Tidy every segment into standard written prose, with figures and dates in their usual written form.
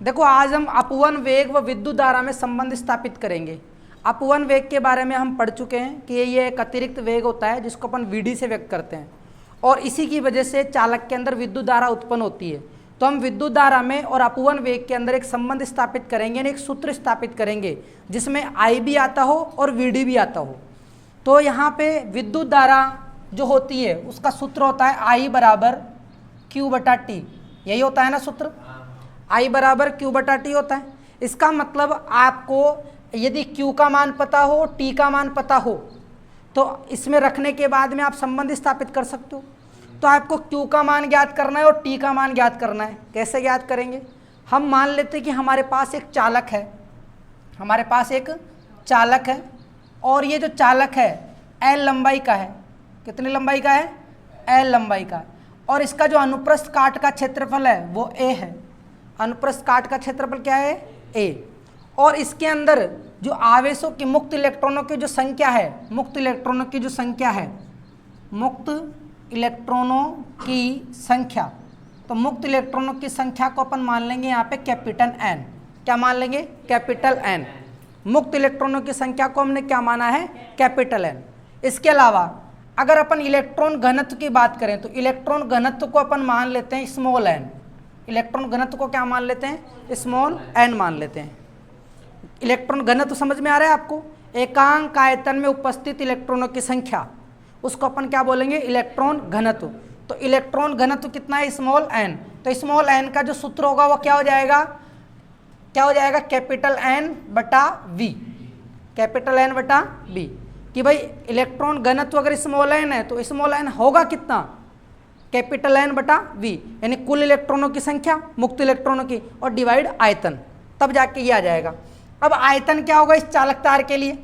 देखो आज हम अपवन वेग व विद्युत धारा में संबंध स्थापित करेंगे। अपवन वेग के बारे में हम पढ़ चुके हैं कि ये एक अतिरिक्त वेग होता है जिसको अपन वीडी से व्यक्त करते हैं और इसी की वजह से चालक के अंदर विद्युत धारा उत्पन्न होती है। तो हम विद्युत धारा में और अपवन वेग के अंदर एक संबंध स्थापित करेंगे, एक सूत्र स्थापित करेंगे जिसमें आई भी आता हो और वीडी भी आता हो। तो यहाँ पे विद्युत धारा जो होती है उसका सूत्र होता है आई बराबर क्यू बटा टी, यही होता है ना सूत्र, आई बराबर क्यू बटा टी होता है। इसका मतलब आपको यदि क्यू का मान पता हो, टी का मान पता हो, तो इसमें रखने के बाद में आप संबंध स्थापित कर सकते हो। तो आपको क्यू का मान ज्ञात करना है और टी का मान ज्ञात करना है। कैसे ज्ञात करेंगे? हम मान लेते हैं कि हमारे पास एक चालक है, हमारे पास एक चालक है और ये जो चालक है एल लंबाई का है। कितनी लंबाई का है? एल लंबाई का है। और इसका जो अनुप्रस्थ काट का क्षेत्रफल है वो ए है। अनुप्रस्थ काट का क्षेत्रफल क्या है? ए। और इसके अंदर जो आवेशों की मुक्त इलेक्ट्रॉनों की जो संख्या है, मुक्त इलेक्ट्रॉनों की जो संख्या है, मुक्त इलेक्ट्रॉनों की संख्या, तो मुक्त इलेक्ट्रॉनों की संख्या को अपन मान लेंगे यहाँ पे कैपिटल एन। क्या मान लेंगे? Capital N. मुक्त इलेक्ट्रॉनों की संख्या को हमने क्या माना है? Capital N. इसके अलावा अगर अपन इलेक्ट्रॉन घनत्व की बात करें तो इलेक्ट्रॉन घनत्व को अपन मान लेते हैं स्मॉल एन। इलेक्ट्रॉन घनत्व को क्या मान लेते हैं? स्मॉल एन मान लेते हैं। इलेक्ट्रॉन घनत्व समझ में आ रहा है आपको? एकांक आयतन में उपस्थित इलेक्ट्रॉनों की संख्या, उसको अपन क्या बोलेंगे? इलेक्ट्रॉन घनत्व। तो इलेक्ट्रॉन घनत्व कितना है? Small N. तो स्मॉल एन का जो सूत्र होगा वो क्या हो जाएगा? क्या हो जाएगा? कैपिटल एन बटा वी। कैपिटल एन बटा वी। कि भाई इलेक्ट्रॉन घनत्व अगर स्मॉल एन है तो स्मॉल एन होगा कितना? कैपिटल एन बटा वी, यानी कुल इलेक्ट्रॉनों की संख्या, मुक्त इलेक्ट्रॉनों की, और डिवाइड आयतन, तब जाके ये आ जाएगा। अब आयतन क्या होगा इस चालक तार के लिए?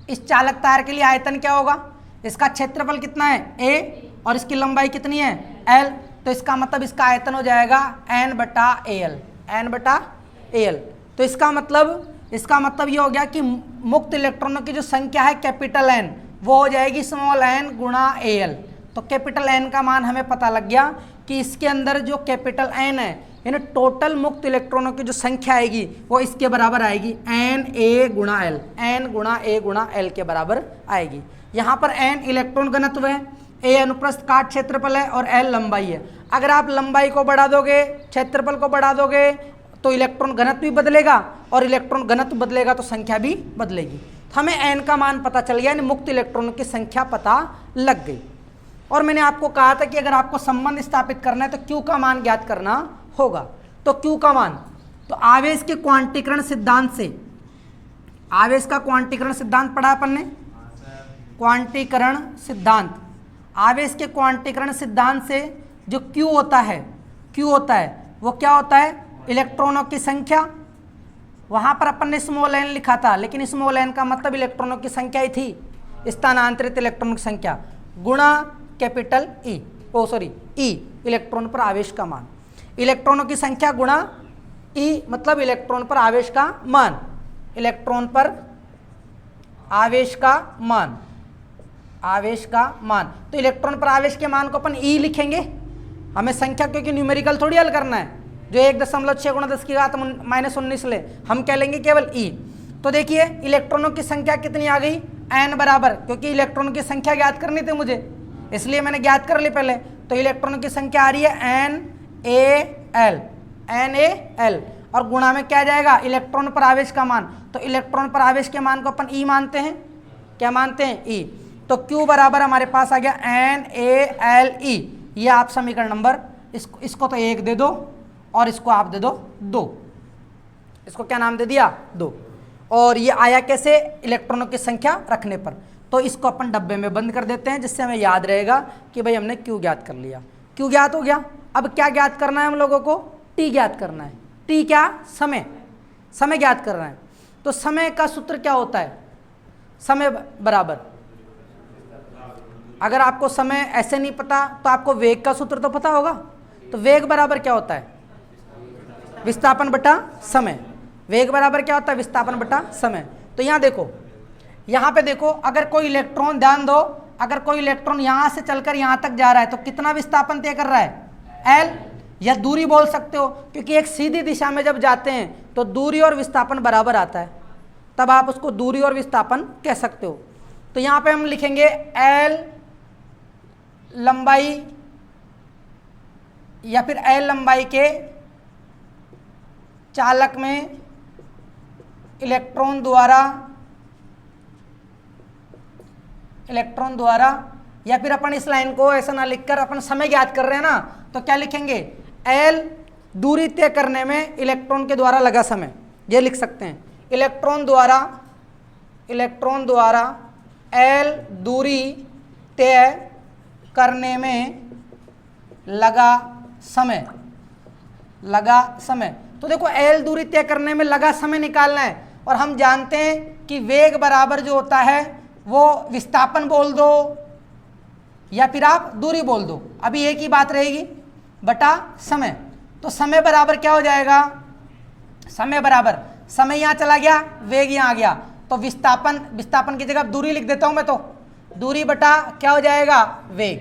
इस चालक तार के लिए आयतन क्या होगा? इसका क्षेत्रफल कितना है? ए, और इसकी लंबाई कितनी है? एल। तो इसका मतलब इसका आयतन हो जाएगा एन बटा ए एल। एन बटा ए एल। तो इसका मतलब ये हो गया कि मुक्त इलेक्ट्रॉनों की जो संख्या है कैपिटल एन, वो हो जाएगी स्मॉल एन गुणा ए एल। तो कैपिटल एन का मान हमें पता लग गया कि इसके अंदर जो कैपिटल एन है, यानी टोटल मुक्त इलेक्ट्रॉनों की जो संख्या आएगी वो इसके बराबर आएगी एन ए गुणा एल। एन गुणा ए गुणा एल के बराबर आएगी। यहाँ पर एन इलेक्ट्रॉन घनत्व है, ए अनुप्रस्थ काट क्षेत्रफल है और एल लंबाई है। अगर आप लंबाई को बढ़ा दोगे, क्षेत्रफल को बढ़ा दोगे, तो इलेक्ट्रॉन घनत्व भी बदलेगा और इलेक्ट्रॉन घनत्व बदलेगा तो संख्या भी बदलेगी। तो हमें एन का मान पता चल गया, यानी मुक्त इलेक्ट्रॉनों की संख्या पता लग गई। और मैंने आपको कहा था कि अगर आपको संबंध स्थापित करना है तो क्यू का मान ज्ञात करना होगा। तो क्यू का मान, तो आवेश के क्वांटीकरण सिद्धांत से, आवेश का क्वांटीकरण सिद्धांत पढ़ा अपन ने, क्वांटीकरण सिद्धांत, आवेश के क्वांटीकरण सिद्धांत से जो क्यू होता है वो क्या होता है? इलेक्ट्रॉनों की संख्या। वहां पर अपन ने स्मॉल एन लिखा था, लेकिन स्मॉल एन का मतलब इलेक्ट्रॉनों की संख्या ही थी, स्थानांतरित इलेक्ट्रॉनों की संख्या, गुणा कैपिटल ई, इलेक्ट्रॉन पर आवेश का मान। इलेक्ट्रॉनों की संख्या गुणा ई मतलब इलेक्ट्रॉन पर आवेश का मान। इलेक्ट्रॉन पर आवेश का मान, आवेश का मान। तो इलेक्ट्रॉन पर आवेश के मान को अपन ई लिखेंगे। हमें संख्या क्योंकि न्यूमेरिकल थोड़ी हल करना है, जो 1.6 गुणा 10 की घात -19 ले, हम क्या लेंगे? केवल ई। तो देखिए इलेक्ट्रॉनों की संख्या कितनी आ गई? एन बराबर, क्योंकि इलेक्ट्रॉनों की संख्या ज्ञात करनी थी मुझे, इसलिए मैंने ज्ञात कर ली पहले। तो इलेक्ट्रॉनों की संख्या आ रही है एन ए एल, और गुणा में क्या आ जाएगा? इलेक्ट्रॉन पर आवेश का मान। तो इलेक्ट्रॉन पर आवेश के मान को अपन ई मानते हैं। क्या मानते हैं? ई। तो क्यू बराबर हमारे पास आ गया एन ए एल ई। ये आप समीकरण नंबर, इसको तो 1 दे दो और इसको आप दे दो 2। इसको क्या नाम दे दिया? 2। और ये आया कैसे? इलेक्ट्रॉनों की संख्या रखने पर। तो इसको अपन डब्बे में बंद कर देते हैं, जिससे हमें याद रहेगा कि भाई हमने क्यू ज्ञात कर लिया। क्यू ज्ञात हो गया। अब क्या ज्ञात करना है हम लोगों को? टी ज्ञात करना है। टी क्या? समय। समय ज्ञात करना है। तो समय का सूत्र क्या होता है? समय बराबर, अगर आपको समय ऐसे नहीं पता तो आपको वेग का सूत्र तो पता होगा। तो वेग बराबर क्या होता है? विस्थापन बटा समय। वेग बराबर क्या होता है? विस्थापन बटा समय। तो यहाँ देखो, यहाँ पे देखो, अगर कोई इलेक्ट्रॉन, ध्यान दो, अगर कोई इलेक्ट्रॉन यहाँ से चलकर यहाँ तक जा रहा है तो कितना विस्थापन तय कर रहा है? एल। या दूरी बोल सकते हो, क्योंकि एक सीधी दिशा में जब जाते हैं तो दूरी और विस्थापन बराबर आता है, तब आप उसको दूरी और विस्थापन कह सकते हो। तो यहाँ पे हम लिखेंगे L लंबाई या फिर L लंबाई के चालक में इलेक्ट्रॉन द्वारा या फिर अपन इस लाइन को ऐसा ना लिखकर अपन समय ज्ञात कर रहे हैं ना, तो क्या लिखेंगे, L दूरी तय करने में इलेक्ट्रॉन के द्वारा लगा समय, ये लिख सकते हैं। इलेक्ट्रॉन द्वारा L दूरी तय करने में लगा समय। तो देखो L दूरी तय करने में लगा समय निकालना है, और हम जानते हैं कि वेग बराबर जो होता है वो विस्थापन बोल दो या फिर आप दूरी बोल दो, अभी एक ही बात रहेगी, बटा समय। तो समय बराबर क्या हो जाएगा, समय यहाँ चला गया, वेग यहाँ आ गया, तो विस्थापन की जगह दूरी लिख देता हूँ मैं, तो दूरी बटा क्या हो जाएगा, वेग।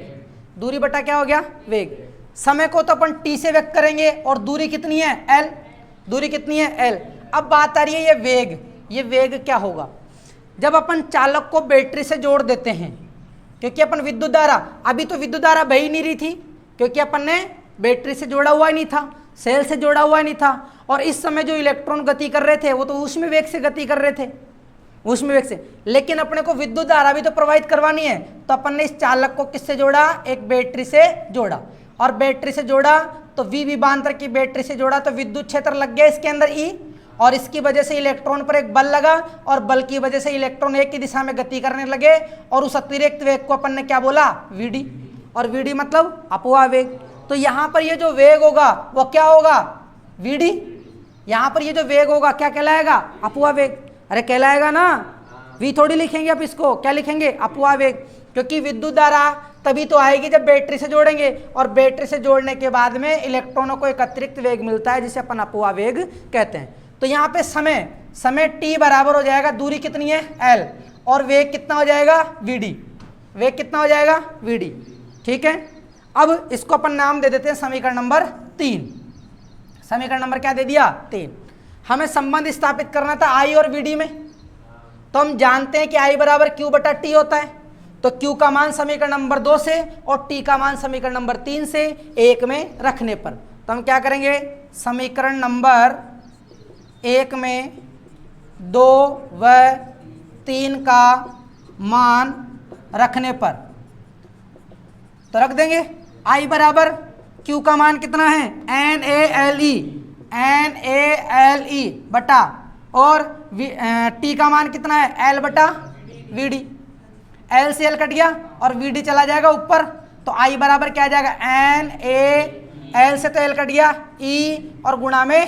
दूरी बटा क्या हो गया, वेग। समय को तो अपन t से व्यक्त करेंगे, और दूरी कितनी है, l। दूरी कितनी है, l। अब बात आ रही है ये वेग क्या होगा जब अपन चालक को बैटरी से जोड़ देते हैं, क्योंकि अपन विद्युत धारा, अभी तो विद्युत धारा बह ही नहीं रही थी, क्योंकि अपन ने बैटरी से जोड़ा हुआ ही नहीं था, सेल से जोड़ा हुआ ही नहीं था, और इस समय जो इलेक्ट्रॉन गति कर रहे थे वो तो उसमें वेग से गति कर रहे थे, उसमें वेग से। लेकिन अपने को विद्युत धारा भी तो प्रवाहित करवानी है, तो अपन ने इस चालक को किससे जोड़ा, एक बैटरी से जोड़ा, और बैटरी से जोड़ा तो V विभवांतर की बैटरी से जोड़ा तो विद्युत क्षेत्र लग गया इसके अंदर E, और इसकी वजह से इलेक्ट्रॉन पर एक बल लगा, और बल की वजह से इलेक्ट्रॉन एक ही दिशा में गति करने लगे, और उस अतिरिक्त वेग को अपन ने क्या बोला, Vd, और Vd मतलब अपवाह वेग। तो यहाँ पर ये जो वेग होगा वो क्या होगा, Vd। यहाँ पर ये जो वेग होगा क्या कहलाएगा, अपवाह वेग। अरे कहलाएगा ना, V थोड़ी लिखेंगे आप इसको, क्या लिखेंगे, अपवाह वेग, क्योंकि विद्युत धारा तभी तो आएगी जब बैटरी से जोड़ेंगे, और बैटरी से जोड़ने के बाद में इलेक्ट्रॉनों को एक अतिरिक्त वेग मिलता है जिसे अपन अपवाह वेग कहते हैं। तो यहाँ पे समय t बराबर हो जाएगा, दूरी कितनी है, l, और वेग कितना हो जाएगा, Vd। वेग कितना हो जाएगा, Vd। ठीक है, अब इसको अपन नाम दे देते हैं समीकरण नंबर 3। समीकरण नंबर क्या दे दिया, 3। हमें संबंध स्थापित करना था I और Vd में, तो हम जानते हैं कि I बराबर Q बटा T होता है, तो Q का मान समीकरण नंबर 2 से और T का मान समीकरण नंबर 3 से 1 में रखने पर, तो हम क्या करेंगे, समीकरण नंबर 1 में 2 व 3 का मान रखने पर, तो रख देंगे I बराबर Q का मान कितना है, NaLe बटा, और T का मान कितना है, L बटा Vd। L से L कट गया और Vd चला जाएगा ऊपर, तो I बराबर क्या आ जाएगा, Na, L से तो L कट गया, E और गुणा में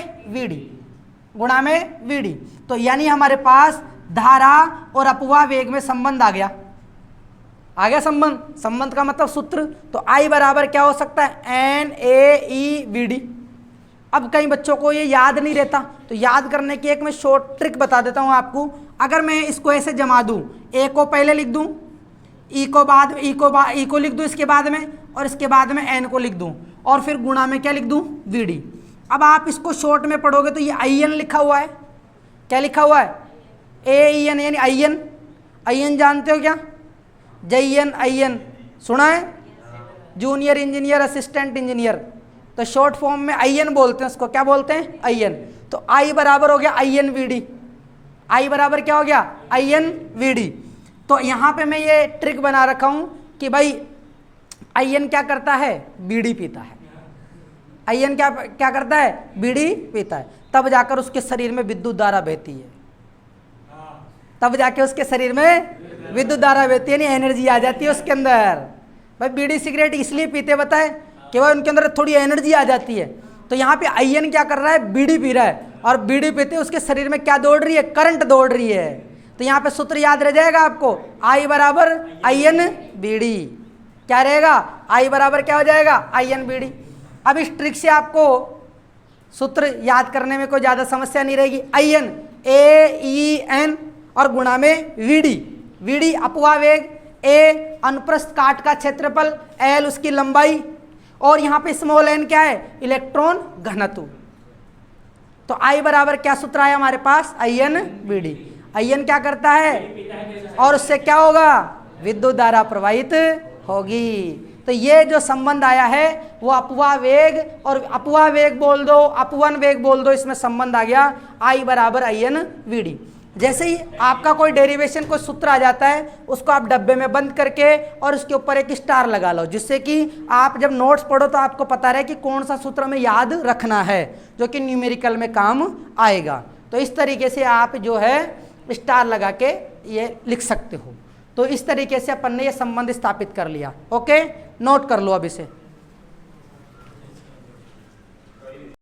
Vd। तो यानी हमारे पास धारा और अपवाह वेग में संबंध आ गया संबंध का मतलब सूत्र। तो I बराबर क्या हो सकता है, NaeVd। अब कई बच्चों को ये याद नहीं रहता, तो याद करने की एक मैं शॉर्ट ट्रिक बता देता हूँ आपको। अगर मैं इसको ऐसे जमा दूँ, A को पहले लिख दूँ, E को लिख दूँ इसके बाद में, और इसके बाद में N को लिख दूँ, और फिर गुणा में क्या लिख दूँ, Vd। अब आप इसको शॉर्ट में पढ़ोगे तो ये In लिखा हुआ है, क्या लिखा हुआ है, AEN यानी IN जानते हो क्या, JN सुना है, जूनियर इंजीनियर असिस्टेंट इंजीनियर, तो शॉर्ट फॉर्म में IN बोलते हैं उसको, क्या बोलते हैं, IN। तो I बराबर हो गया INVD। I बराबर क्या हो गया, INVD। तो यहाँ पे मैं ये ट्रिक बना रखा हूँ कि भाई IN क्या करता है, बीड़ी पीता है। IN क्या करता है, बीड़ी पीता है, तब जाकर उसके शरीर में विद्युत धारा बहती है, तब जाके उसके शरीर में विद्युत धारा बहती है, यानी एनर्जी आ जाती है उसके अंदर। भाई बीड़ी सिगरेट इसलिए पीते बताए कि भाई उनके अंदर थोड़ी एनर्जी आ जाती है। तो यहाँ पे IN क्या कर रहा है, बीड़ी पी रहा है, और बीड़ी पीते उसके शरीर में क्या दौड़ रही है, करंट दौड़ रही है। तो यहाँ पे सूत्र याद रह जाएगा आपको, I बराबर INVD। क्या रहेगा, I बराबर क्या हो जाएगा, INVD। अब इस ट्रिक से आपको सूत्र याद करने में कोई ज़्यादा समस्या नहीं रहेगी। IN AEN और गुणा में VD अपवाह वेग, A अनुप्रस्थ काट का क्षेत्रफल, L उसकी लंबाई, और यहाँ पे स्मॉल n क्या है, इलेक्ट्रॉन घनत्व। तो I बराबर क्या सूत्र आया हमारे पास, INVD। IN क्या करता है और उससे क्या होगा, विद्युत धारा प्रवाहित होगी। तो ये जो संबंध आया है वो अपवाह वेग और अपवाह वेग बोल दो, अपवन वेग बोल दो, इसमें संबंध आ गया I बराबर INVD। जैसे ही आपका कोई डेरिवेशन कोई सूत्र आ जाता है उसको आप डब्बे में बंद करके और उसके ऊपर एक स्टार लगा लो, जिससे कि आप जब नोट्स पढ़ो तो आपको पता रहे कि कौन सा सूत्र हमें याद रखना है जो कि न्यूमेरिकल में काम आएगा। तो इस तरीके से आप जो है स्टार लगा के ये लिख सकते हो। तो इस तरीके से अपन ने ये संबंध स्थापित कर लिया। ओके, नोट कर लो अब इसे।